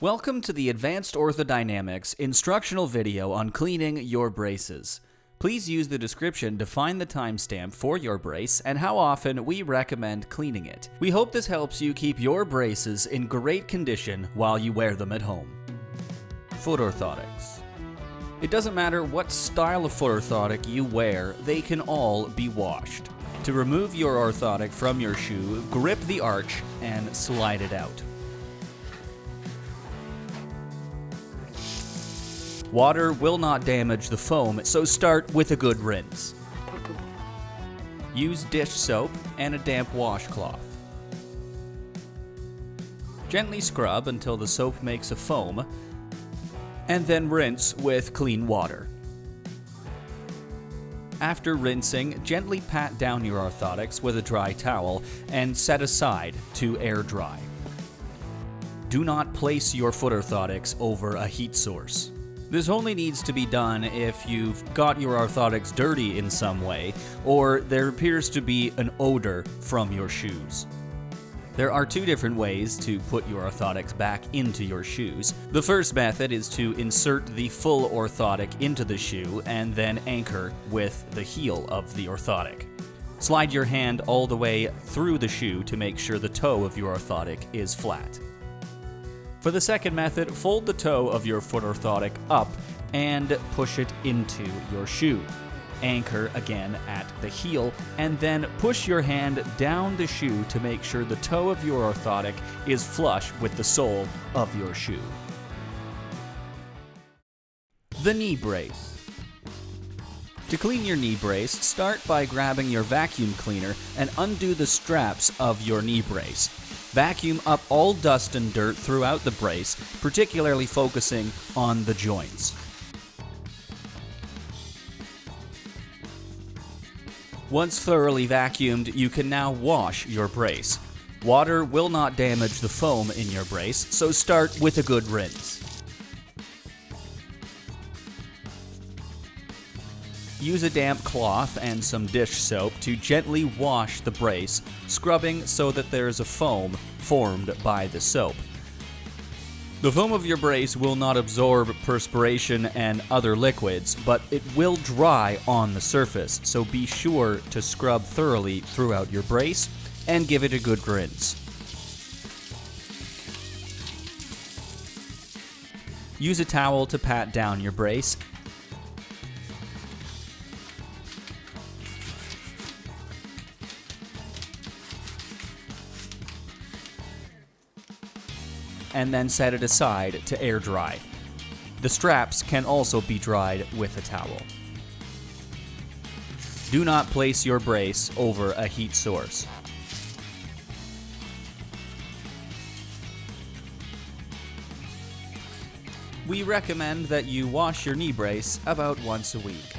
Welcome to the Advanced Orthodynamics instructional video on cleaning your braces. Please use the description to find the timestamp for your brace and how often we recommend cleaning it. We hope this helps you keep your braces in great condition while you wear them at home. Foot orthotics. It doesn't matter what style of foot orthotic you wear, they can all be washed. To remove your orthotic from your shoe, grip the arch and slide it out. Water will not damage the foam, so start with a good rinse. Use dish soap and a damp washcloth. Gently scrub until the soap makes a foam, and then rinse with clean water. After rinsing, gently pat down your orthotics with a dry towel and set aside to air dry. Do not place your foot orthotics over a heat source. This only needs to be done if you've got your orthotics dirty in some way, or there appears to be an odor from your shoes. There are two different ways to put your orthotics back into your shoes. The first method is to insert the full orthotic into the shoe and then anchor with the heel of the orthotic. Slide your hand all the way through the shoe to make sure the toe of your orthotic is flat. For the second method, fold the toe of your foot orthotic up and push it into your shoe. Anchor again at the heel, and then push your hand down the shoe to make sure the toe of your orthotic is flush with the sole of your shoe. The knee brace. To clean your knee brace, start by grabbing your vacuum cleaner and undo the straps of your knee brace. Vacuum up all dust and dirt throughout the brace, particularly focusing on the joints. Once thoroughly vacuumed, you can now wash your brace. Water will not damage the foam in your brace, so start with a good rinse. Use a damp cloth and some dish soap to gently wash the brace, scrubbing so that there is a foam formed by the soap. The foam of your brace will not absorb perspiration and other liquids, but it will dry on the surface, so be sure to scrub thoroughly throughout your brace and give it a good rinse. Use a towel to pat down your brace. And then set it aside to air dry. The straps can also be dried with a towel. Do not place your brace over a heat source. We recommend that you wash your knee brace about once a week.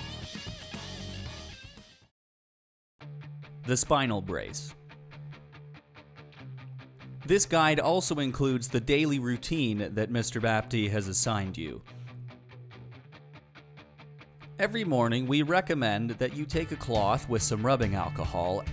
The spinal brace. This guide also includes the daily routine that Mr. Bapty has assigned you. Every morning, we recommend that you take a cloth with some rubbing alcohol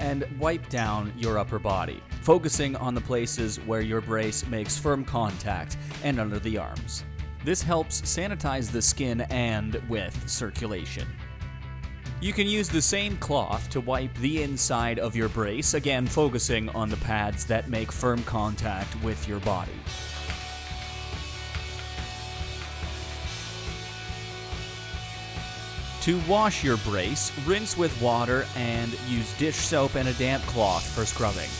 and wipe down your upper body, focusing on the places where your brace makes firm contact and under the arms. This helps sanitize the skin and with circulation. You can use the same cloth to wipe the inside of your brace, again focusing on the pads that make firm contact with your body. To wash your brace, rinse with water and use dish soap and a damp cloth for scrubbing.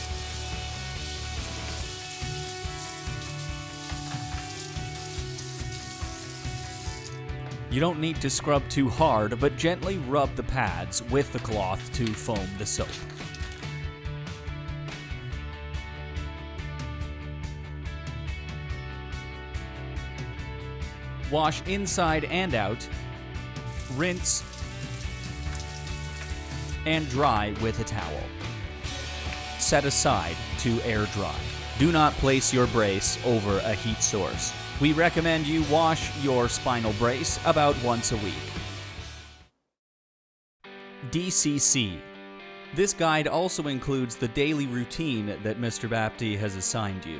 You don't need to scrub too hard, but gently rub the pads with the cloth to foam the soap. Wash inside and out, rinse, and dry with a towel. Set aside to air dry. Do not place your brace over a heat source. We recommend you wash your spinal brace about once a week. DCC. This guide also includes the daily routine that Mr. Bapty has assigned you.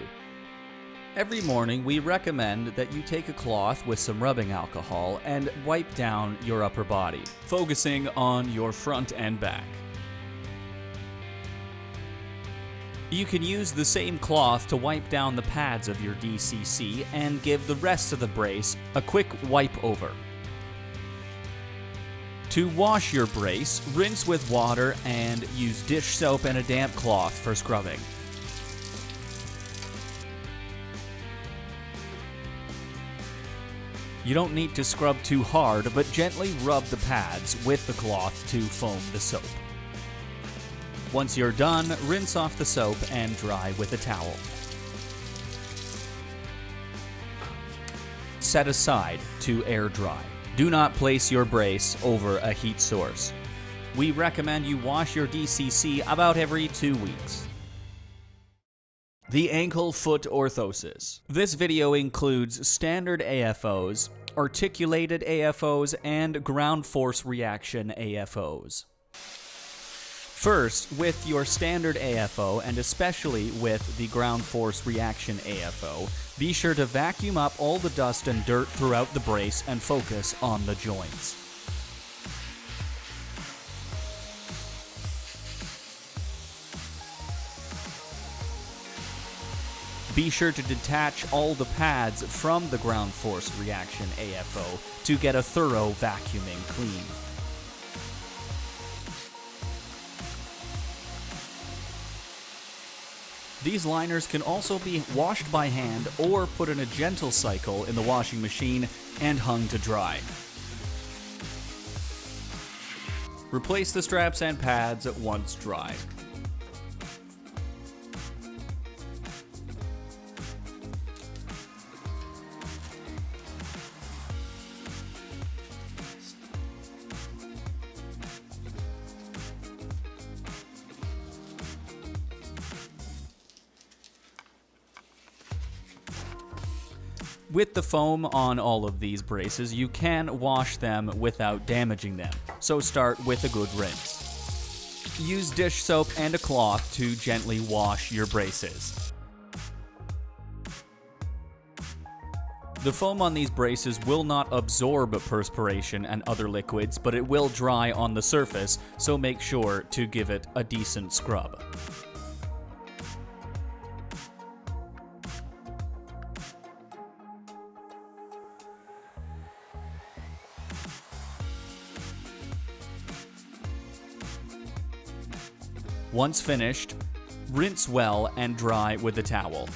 Every morning, we recommend that you take a cloth with some rubbing alcohol and wipe down your upper body, focusing on your front and back. You can use the same cloth to wipe down the pads of your DCC and give the rest of the brace a quick wipe over. To wash your brace, rinse with water and use dish soap and a damp cloth for scrubbing. You don't need to scrub too hard, but gently rub the pads with the cloth to foam the soap. Once you're done, rinse off the soap and dry with a towel. Set aside to air dry. Do not place your brace over a heat source. We recommend you wash your DCC about every 2 weeks. The ankle foot orthosis. This video includes standard AFOs, articulated AFOs, and ground force reaction AFOs. First, with your standard AFO, and especially with the ground force reaction AFO, be sure to vacuum up all the dust and dirt throughout the brace and focus on the joints. Be sure to detach all the pads from the ground force reaction AFO to get a thorough vacuuming clean. These liners can also be washed by hand or put in a gentle cycle in the washing machine and hung to dry. Replace the straps and pads once dry. With the foam on all of these braces, you can wash them without damaging them, so start with a good rinse. Use dish soap and a cloth to gently wash your braces. The foam on these braces will not absorb perspiration and other liquids, but it will dry on the surface, so make sure to give it a decent scrub. Once finished, rinse well and dry with a towel.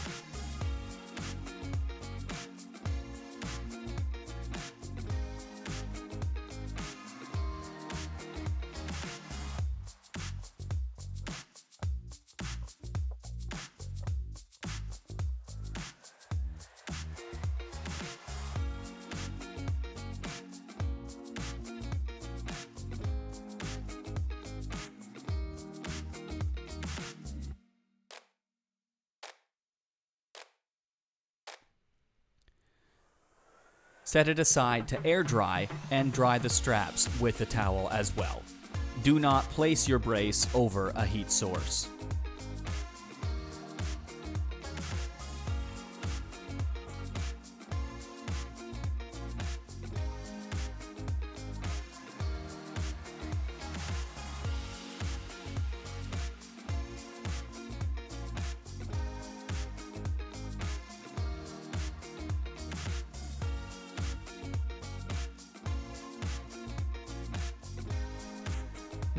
Set it aside to air dry and dry the straps with a towel as well. Do not place your brace over a heat source.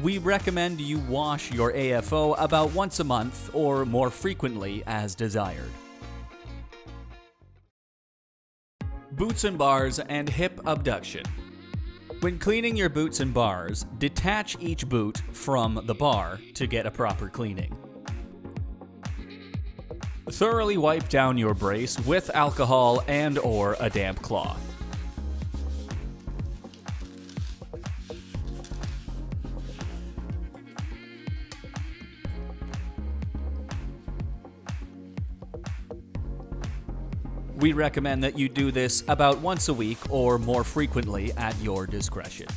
We recommend you wash your AFO about once a month or more frequently as desired. Boots and bars and hip abduction. When cleaning your boots and bars, detach each boot from the bar to get a proper cleaning. Thoroughly wipe down your brace with alcohol and/or a damp cloth. We recommend that you do this about once a week or more frequently at your discretion.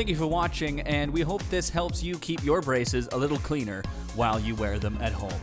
Thank you for watching, and we hope this helps you keep your braces a little cleaner while you wear them at home.